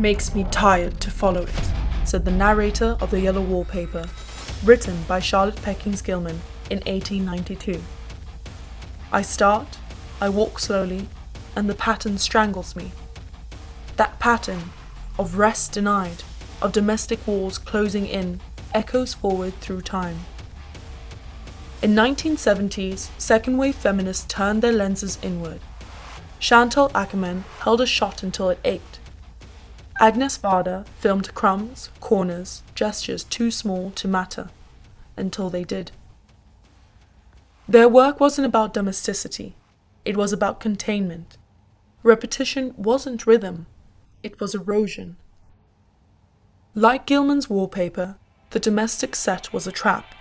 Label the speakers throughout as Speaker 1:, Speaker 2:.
Speaker 1: makes me tired to follow it, said the narrator of the Yellow Wallpaper, written by Charlotte Perkins Gilman in 1892. I start, I walk slowly, and the pattern strangles me. That pattern of rest denied, of domestic walls closing in, echoes forward through time. In 1970s, second-wave feminists turned their lenses inward. Chantal Akerman held a shot until it ached. Agnes Varda filmed crumbs, corners, gestures too small to matter, until they did. Their work wasn't about domesticity, it was about containment. Repetition wasn't rhythm, it was erosion. Like Gilman's wallpaper, the domestic set was a trap.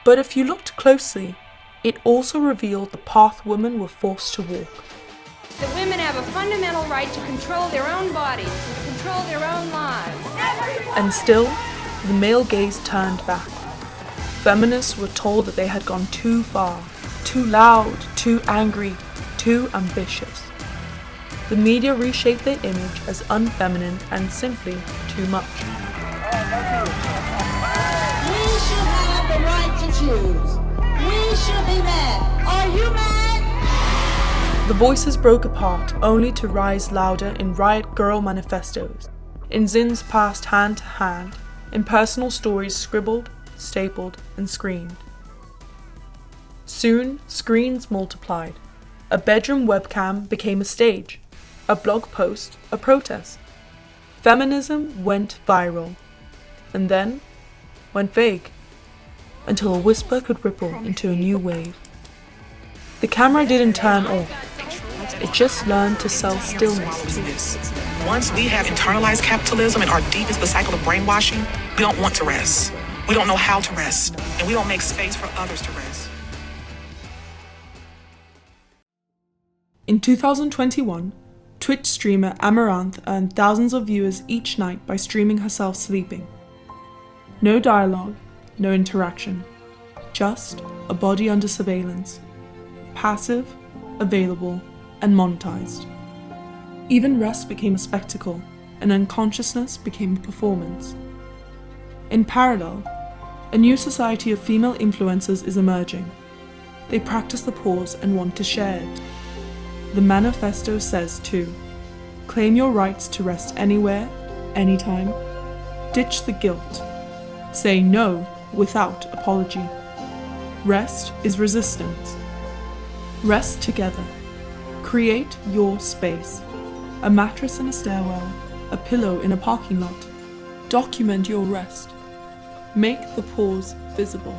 Speaker 1: But if you looked closely, it also revealed the path women were forced to walk.
Speaker 2: That women have a fundamental right to control their own bodies, to control their own lives.
Speaker 1: And still, the male gaze turned back. Feminists were told that they had gone too far, too loud, too angry, too ambitious. The media reshaped their image as unfeminine and simply too much.
Speaker 3: We should have the right to choose. We should be mad. Are you mad?
Speaker 1: The voices broke apart only to rise louder in riot girl manifestos, in zins passed hand to hand, in personal stories scribbled, stapled, and screamed. Soon, screens multiplied. A bedroom webcam became a stage, a blog post, a protest. Feminism went viral, and then went vague, until a whisper could ripple into a new wave. The camera didn't turn off, it just learned to sell stillness.
Speaker 4: Once we have internalized capitalism and are deep into the cycle of brainwashing, we don't want to rest. We don't know how to rest, and we don't make space for others to rest.
Speaker 1: In 2021, Twitch streamer Amaranth earned thousands of viewers each night by streaming herself sleeping. No dialogue, no interaction, just a body under surveillance, passive, available, and monetized. Even rest became a spectacle, and unconsciousness became a performance. In parallel, a new society of female influencers is emerging. They practice the pause and want to share it. The manifesto says too, claim your rights to rest anywhere, anytime, ditch the guilt, say no without apology. Rest is resistance. Rest together. Create your space. A mattress in a stairwell, a pillow in a parking lot. Document your rest. Make the pause visible.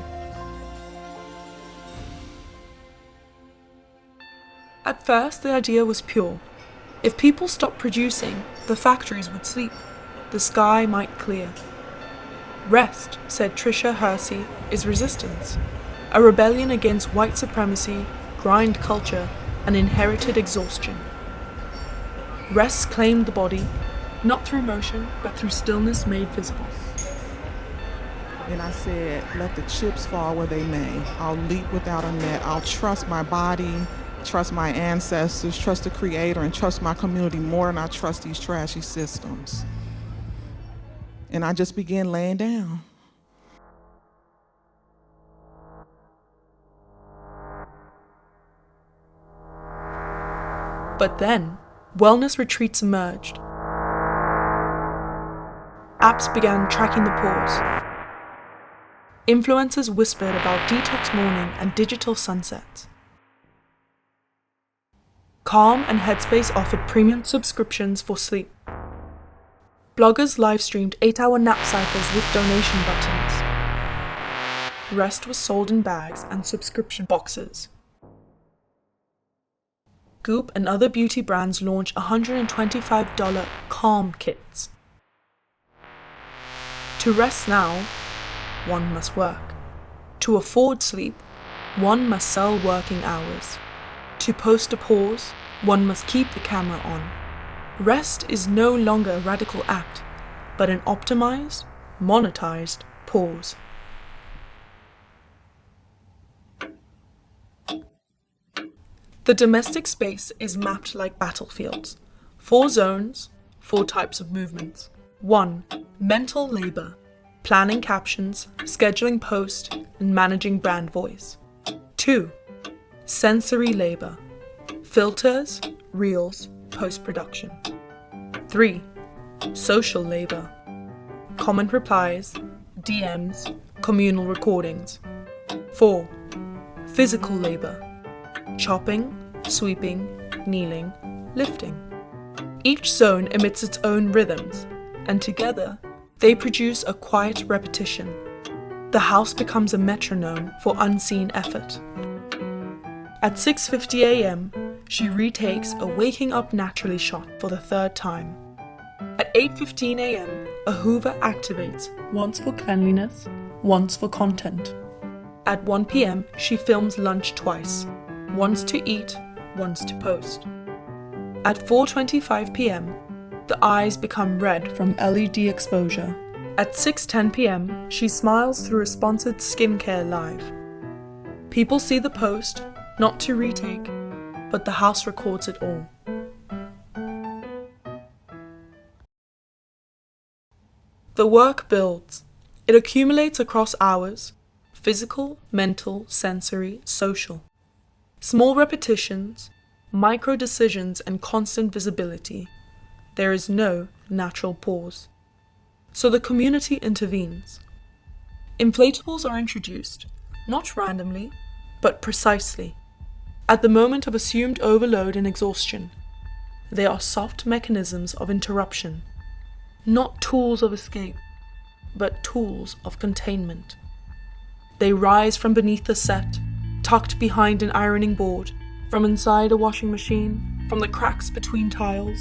Speaker 1: At first, the idea was pure. If people stopped producing, the factories would sleep. The sky might clear. Rest, said Tricia Hersey, is resistance. A rebellion against white supremacy, grind culture, and inherited exhaustion. Rest claimed the body, not through motion, but through stillness made visible.
Speaker 5: And I said, let the chips fall where they may. I'll leap without a net. I'll trust my body, trust my ancestors, trust the Creator, and trust my community more than I trust these trashy systems. And I just began laying down.
Speaker 1: But then, wellness retreats emerged. Apps began tracking the pause. Influencers whispered about detox morning and digital sunsets. Calm and Headspace offered premium subscriptions for sleep. Bloggers live-streamed 8-hour nap cycles with donation buttons. Rest was sold in bags and subscription boxes. Goop and other beauty brands launched $125 Calm kits. To rest now, one must work. To afford sleep, one must sell working hours. To post a pause, one must keep the camera on. Rest is no longer a radical act, but an optimized, monetized pause. The domestic space is mapped like battlefields. 4 zones, 4 types of movements. 1. Mental labor. Planning captions, scheduling post, and managing brand voice. 2. Sensory labor. Filters, reels, post-production. 3. Social labor. Comment replies, DMs, communal recordings. 4. Physical labor. Chopping, sweeping, kneeling, lifting. Each zone emits its own rhythms, and together they produce a quiet repetition. The house becomes a metronome for unseen effort. At 6:50 a.m., she retakes a waking up naturally shot for the 3rd time. At 8:15 a.m., a Hoover activates, once for cleanliness, once for content. At 1 p.m., she films lunch twice, once to eat, once to post. At 4:25 p.m., the eyes become red from LED exposure. At 6:10 p.m., she smiles through a sponsored skincare live. People see the post, not to retake, but the house records it all. The work builds. It accumulates across hours, physical, mental, sensory, social. Small repetitions, micro decisions, and constant visibility. There is no natural pause. So the community intervenes. Inflatables are introduced, not randomly, but precisely, at the moment of assumed overload and exhaustion. They are soft mechanisms of interruption, not tools of escape, but tools of containment. They rise from beneath the set, tucked behind an ironing board, from inside a washing machine, from the cracks between tiles.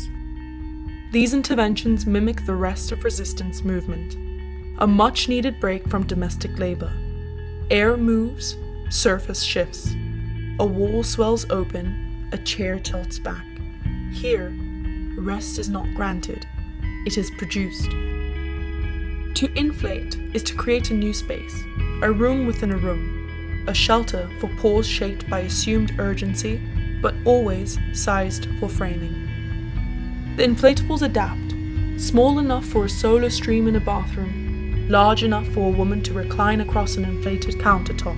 Speaker 1: These interventions mimic the rest of resistance movement, a much-needed break from domestic labor. Air moves, surface shifts. A wall swells open, a chair tilts back. Here, rest is not granted, it is produced. To inflate is to create a new space, a room within a room, a shelter for pause shaped by assumed urgency, but always sized for framing. The inflatables adapt, small enough for a solo stream in a bathroom, large enough for a woman to recline across an inflated countertop.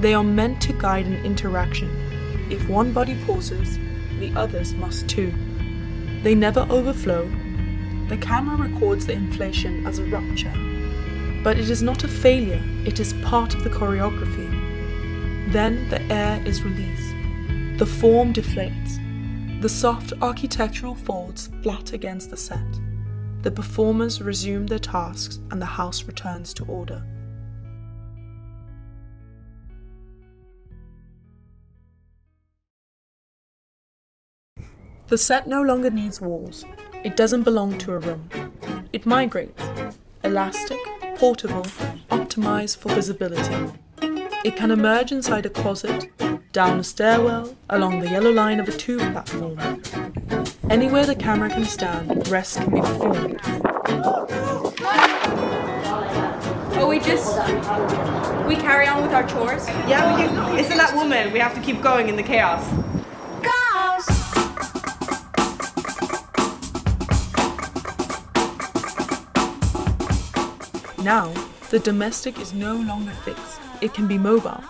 Speaker 1: They are meant to guide an interaction. If one body pauses, the others must too. They never overflow. The camera records the inflation as a rupture. But it is not a failure, it is part of the choreography. Then the air is released. The form deflates. The soft architectural folds flat against the set. The performers resume their tasks and the house returns to order. The set no longer needs walls. It doesn't belong to a room. It migrates. Elastic, portable, optimized for visibility. It can emerge inside a closet, down a stairwell, along the yellow line of a tube platform. Anywhere the camera can stand, rest can be performed.
Speaker 2: Oh, we carry on with our chores?
Speaker 6: Yeah, we can. Isn't that woman? We have to keep going in the chaos.
Speaker 1: Now, the domestic is no longer fixed. It can be mobile.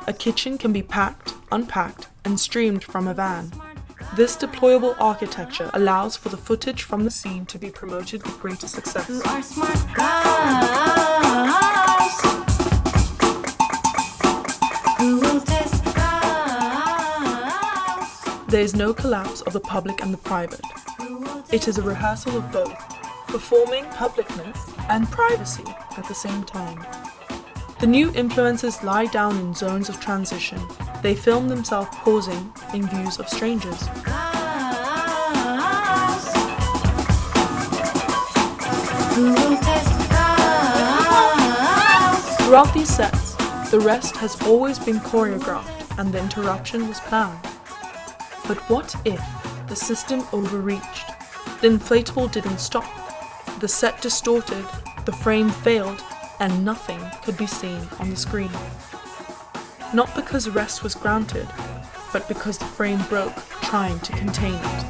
Speaker 1: A kitchen can be packed, unpacked, and streamed from a van. This deployable architecture allows for the footage from the scene to be promoted with greater success. There is no collapse of the public and the private. It is a rehearsal of both, performing publicness and privacy at the same time. The new influencers lie down in zones of transition. They film themselves pausing in views of strangers. Throughout these sets, the rest has always been choreographed and the interruption was planned. But what if the system overreached? The inflatable didn't stop. The set distorted, the frame failed, and nothing could be seen on the screen. Not because rest was granted, but because the frame broke trying to contain it.